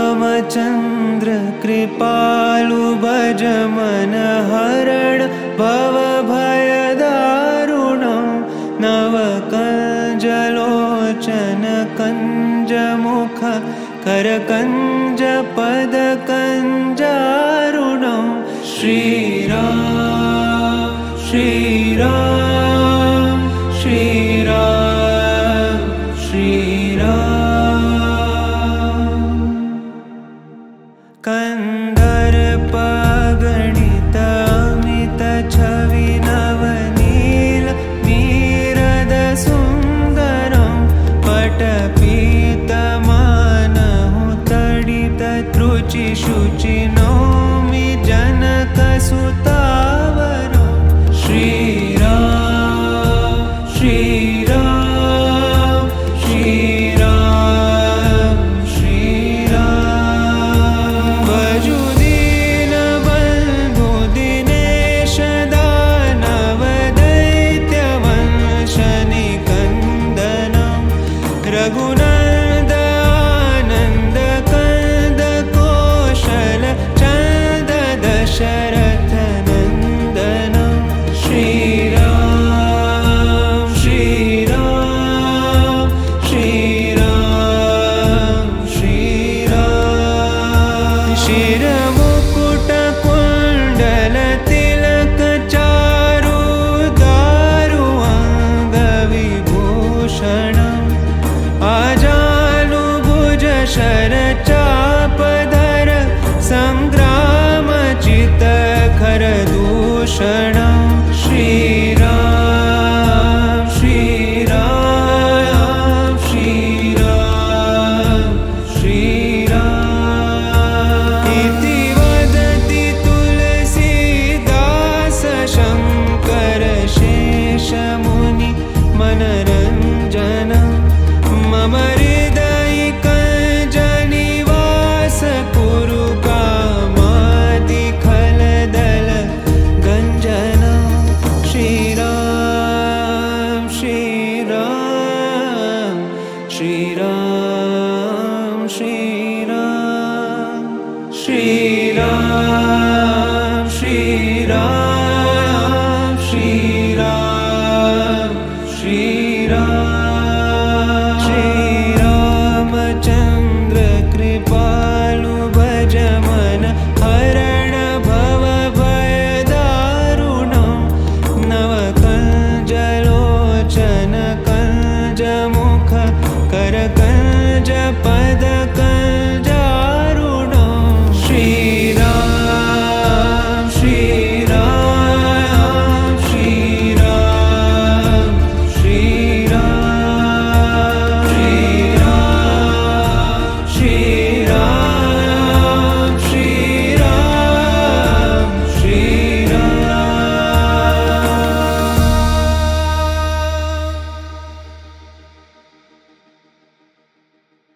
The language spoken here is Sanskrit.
श्रीरामचन्द्र कृपालु भज मन हरण भव भयदारुणं नवकञ्जलोचन कञ्जमुख करकञ्ज पदकञ्जारुणं श्रीराम श्रीराम श्रीराम श्रीराम कंदर्प गणित अमित छवि नवनील नीरद सुंदरं पटपीतमानहु तडित त्रुचि शुचि नौमि जनकसुतावरं श्रीराम श्रीराम श्रीराम श्रीराम भजुदीन बन्धु दिनेश दानव दैत्यवंश निकन्दनं रघुनन्द आनन्द कंद कौशल चन्द दशरथ नन्दनं श्रीराम श्रीराम श्रीराम श्रीराम शिरमुकुट कुण्डल तिलक चारु दारु अङ्गविभूषणम् आजानुभुज शरचापधर सङ्ग्रामचित खरदूषणं श्रीराम श्रीराम श्रीराम श्रीराम इति वदति तुलसीदास शङ्कर शेषमुनि मनरञ्जनं मम हृदयिकञ्जनिवास कुरु कामादिखलदल गञ्जनं श्रीराम श्रीराम श्रीराम श्रीराम श्रीराम श्रीराम श्रीराम श्रीराम श्रीरामचन्द्र कृपालु भज मन हरण भव भयदारुणं नवकञ्जलोचन कञ्जमुख करकञ्ज पद